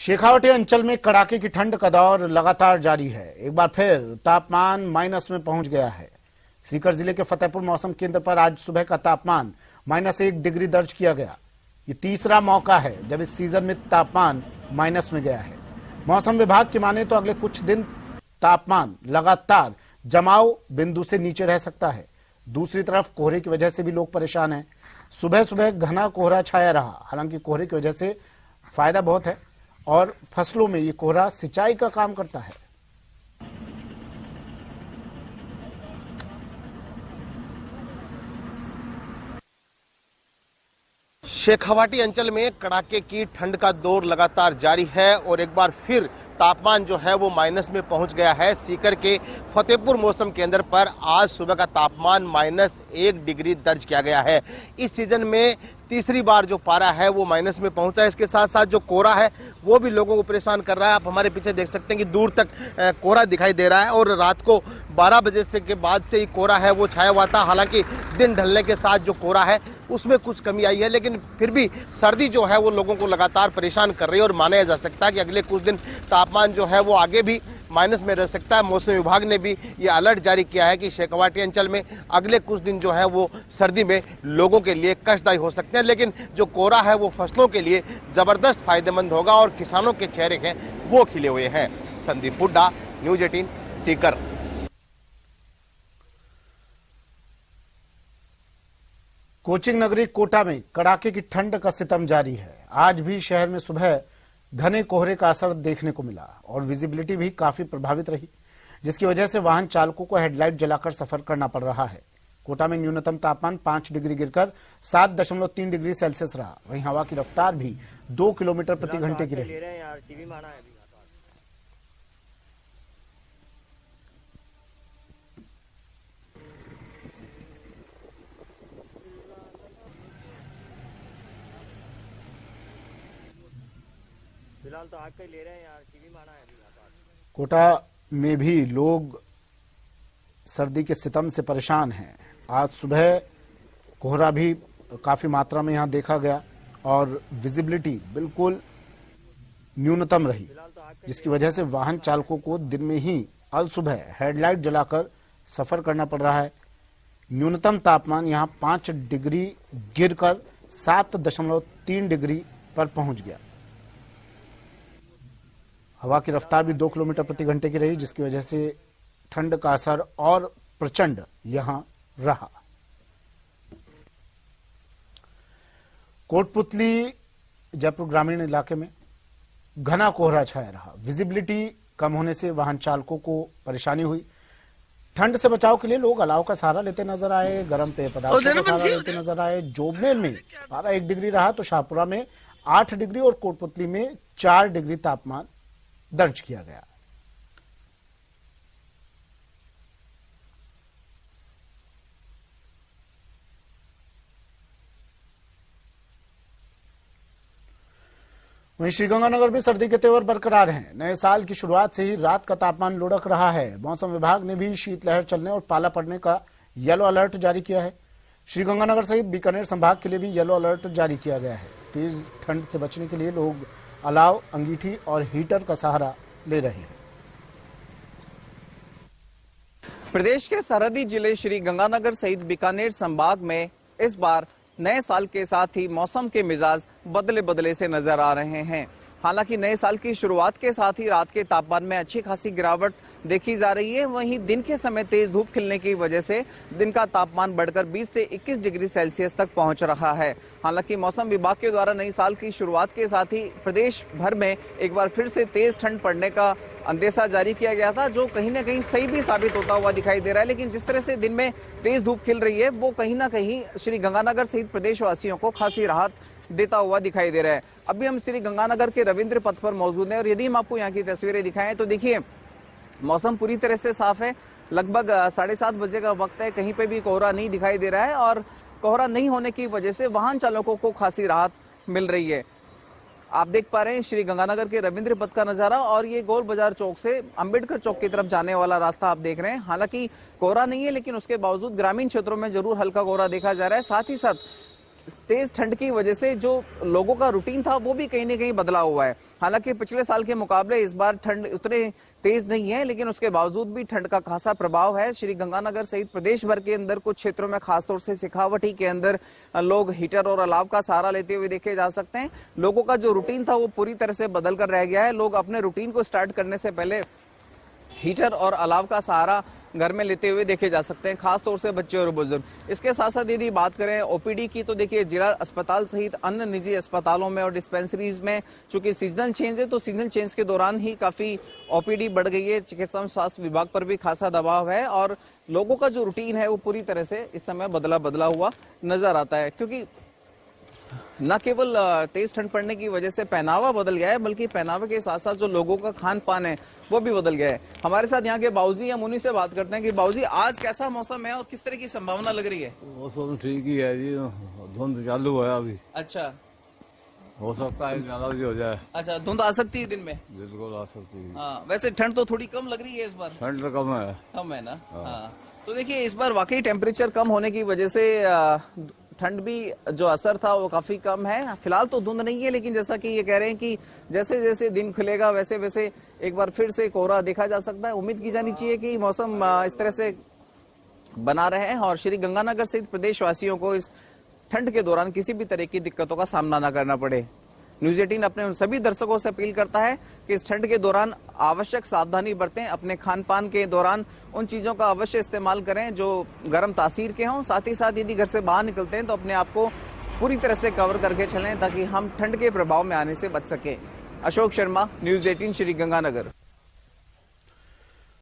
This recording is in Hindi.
शेखावाटी अंचल में कड़ाके की ठंड का दौर लगातार जारी है। एक बार फिर तापमान माइनस में पहुंच गया है। सीकर जिले के फतेहपुर मौसम केंद्र पर आज सुबह का तापमान -1 डिग्री दर्ज किया गया। ये तीसरा मौका है जब इस सीजन में तापमान माइनस में गया है। मौसम विभाग की माने तो अगले कुछ दिन तापमान लगातार जमाव बिंदु से नीचे रह सकता है। दूसरी तरफ कोहरे की वजह से भी लोग परेशान हैं। सुबह सुबह घना कोहरा छाया रहा। हालांकि कोहरे की वजह से फायदा बहुत है और फसलों में ये कोहरा सिंचाई का काम करता है। शेखावाटी अंचल में कड़ाके की ठंड का दौर लगातार जारी है और एक बार फिर तापमान जो है वो माइनस में पहुंच गया है। सीकर के फतेहपुर मौसम केंद्र पर आज सुबह का तापमान -1 डिग्री दर्ज किया गया है। इस सीजन में तीसरी बार जो पारा है वो माइनस में पहुंचा है। इसके साथ साथ जो कोहरा है वो भी लोगों को परेशान कर रहा है। आप हमारे पीछे देख सकते हैं कि दूर तक कोहरा दिखाई दे रहा है और रात को 12 बजे से के बाद से ही कोहरा है वो छाया हुआ था। हालांकि दिन ढलने के साथ जो कोहरा है उसमें कुछ कमी आई है, लेकिन फिर भी सर्दी जो है वो लोगों को लगातार परेशान कर रही है और माना जा सकता है कि अगले कुछ दिन तापमान जो है वो आगे भी माइनस में रह सकता है। मौसम विभाग ने भी ये अलर्ट जारी किया है कि शेखावाटी अंचल में अगले कुछ दिन जो है वो सर्दी में लोगों के लिए कष्टदायी हो सकते हैं, लेकिन जो कोहरा है वो फसलों के लिए जबरदस्त फायदेमंद होगा और किसानों के चेहरे हैं वो खिले हुए हैं। संदीप हुड्डा, न्यूज 18, सीकर। कोचिंग नगरी कोटा में कड़ाके की ठंड का सितम जारी है। आज भी शहर में सुबह घने कोहरे का असर देखने को मिला और विजिबिलिटी भी काफी प्रभावित रही, जिसकी वजह से वाहन चालकों को हेडलाइट जलाकर सफर करना पड़ रहा है। कोटा में न्यूनतम तापमान 5 डिग्री गिरकर 7.3 डिग्री सेल्सियस रहा। वहीं हवा की रफ्तार भी 2 किलोमीटर प्रति घंटे की रही। फिलहाल तो आग का ले रहे हैं यार, टीवी माना है अभी। कोटा में भी लोग सर्दी के सितम से परेशान हैं। आज सुबह कोहरा भी काफी मात्रा में यहां देखा गया और विजिबिलिटी बिल्कुल न्यूनतम रही, जिसकी वजह से वाहन चालकों को दिन में ही अल सुबह हेडलाइट जलाकर सफर करना पड़ रहा है। न्यूनतम तापमान यहां 5 डिग्री गिरकर 7.3 डिग्री पर पहुंच गया। हवा की रफ्तार भी 2 किलोमीटर प्रति घंटे की रही, जिसकी वजह से ठंड का असर और प्रचंड यहां रहा। कोटपुतली जयपुर ग्रामीण इलाके में घना कोहरा छाया रहा। विजिबिलिटी कम होने से वाहन चालकों को परेशानी हुई। ठंड से बचाव के लिए लोग अलाव का सहारा लेते नजर आए, गर्म पेय पदार्थों का सहारा लेते नजर आए। जोबनेर में पारा 1 डिग्री रहा तो शाहपुरा में 8 डिग्री और कोटपुतली में 4 डिग्री तापमान दर्ज किया गया। वहीं श्रीगंगानगर में सर्दी के तेवर बरकरार हैं। नए साल की शुरुआत से ही रात का तापमान लुढ़क रहा है। मौसम विभाग ने भी शीतलहर चलने और पाला पड़ने का येलो अलर्ट जारी किया है। श्रीगंगानगर सहित बीकानेर संभाग के लिए भी येलो अलर्ट जारी किया गया है। तेज ठंड से बचने के लिए लोग अलाव, अंगीठी और हीटर का सहारा ले रहे हैं। प्रदेश के सरहदी जिले श्री गंगानगर सहित बीकानेर संभाग में इस बार नए साल के साथ ही मौसम के मिजाज बदले बदले से नजर आ रहे हैं। हालांकि नए साल की शुरुआत के साथ ही रात के तापमान में अच्छी खासी गिरावट देखी जा रही है। वहीं दिन के समय तेज धूप खिलने की वजह से दिन का तापमान बढ़कर 20 से 21 डिग्री सेल्सियस तक पहुंच रहा है। हालांकि मौसम विभाग के द्वारा नई साल की शुरुआत के साथ ही प्रदेश भर में एक बार फिर से तेज ठंड पड़ने का अंदेशा जारी किया गया था, जो कहीं ना कहीं सही भी साबित होता हुआ दिखाई दे रहा है। लेकिन जिस तरह से दिन में तेज धूप खिल रही है वो कहीं ना कहीं श्री गंगानगर सहित प्रदेशवासियों को खासी राहत देता हुआ दिखाई दे रहा है। अभी हम श्री गंगानगर के रविंद्र पथ पर मौजूद हैं और यदि हम आपको यहाँ की तस्वीरें दिखाएं तो देखिए मौसम पूरी तरह से साफ है। लगभग 7:30 बजे का वक्त है, कहीं पे भी कोहरा नहीं दिखाई दे रहा है और कोहरा नहीं होने की वजह से वाहन चालकों को खासी राहत मिल रही है। आप देख पा रहे हैं श्री गंगानगर के रविंद्र पथ का नजारा और ये गोल बाजार चौक से अंबेडकर चौक की तरफ जाने वाला रास्ता आप देख रहे हैं। हालांकि कोहरा नहीं है, लेकिन उसके बावजूद ग्रामीण क्षेत्रों में जरूर हल्का कोहरा देखा जा रहा है। साथ ही साथ तेज ठंड की वजह से जो लोगों का रूटीन था वो भी कहीं ना कहीं बदला हुआ है। हालांकि पिछले साल के मुकाबले इस बार ठंड उतने तेज नहीं है, लेकिन उसके बावजूद भी ठंड का खासा प्रभाव है। श्री गंगानगर सहित प्रदेश भर के अंदर कुछ क्षेत्रों में, खासतौर से शेखावटी के अंदर लोग हीटर और अलाव का सहारा लेते हुए देखे जा सकते हैं। लोगों का जो रूटीन था वो पूरी तरह से बदल कर रह गया है। लोग अपने रूटीन को स्टार्ट करने से पहले हीटर और अलाव का सहारा घर में लेते हुए देखे जा सकते हैं, खासतौर से बच्चे और बुजुर्ग। इसके साथ साथ यदि बात करें ओपीडी की, तो देखिए जिला अस्पताल सहित अन्य निजी अस्पतालों में और डिस्पेंसरीज में चूंकि सीजनल चेंज है, तो सीजनल चेंज के दौरान ही काफी ओपीडी बढ़ गई है। चिकित्सा एवं स्वास्थ्य विभाग पर भी खासा दबाव है और लोगों का जो रूटीन है वो पूरी तरह से इस समय बदला हुआ नजर आता है, क्योंकि न केवल तेज ठंड पड़ने की वजह से पहनावा बदल गया है, बल्कि पहनावे के साथ साथ जो लोगों का खान पान है वो भी बदल गया है। हमारे साथ यहाँ के बाबूजी, हम उन्हीं से बात करते हैं कि बाबूजी आज कैसा मौसम है और किस तरह की संभावना लग रही है? मौसम ठीक ही है जी, धुंध चालू है अभी। अच्छा, हो सकता है ज्यादा भी हो जाए। अच्छा, धुंध आ सकती है दिन में? बिल्कुल आ सकती है। हाँ, वैसे ठंड तो थोड़ी कम लग रही है इस बार। ठंड तो कम है। कम है ना? हाँ। तो देखिए इस बार वाकई टेम्परेचर कम होने की वजह से ठंड भी जो असर था वो काफी कम है। फिलहाल तो धुंध नहीं है, लेकिन जैसा कि ये कह रहे हैं कि जैसे जैसे दिन खुलेगा वैसे वैसे एक बार फिर से कोहरा देखा जा सकता है। उम्मीद की जानी चाहिए कि मौसम इस तरह से बना रहे और श्री गंगानगर सहित प्रदेशवासियों को इस ठंड के दौरान किसी भी तरह की दिक्कतों का सामना न करना पड़े। न्यूज 18 अपने उन सभी दर्शकों से अपील करता है कि इस ठंड के दौरान आवश्यक सावधानी बरतें। अपने खान पान के दौरान उन चीजों का अवश्य इस्तेमाल करें जो गर्म तासीर के हों। साथ ही साथ यदि घर से बाहर निकलते हैं तो अपने आप को पूरी तरह से कवर करके चलें, ताकि हम ठंड के प्रभाव में आने से बच सकें। अशोक शर्मा, न्यूज 18 श्री गंगानगर।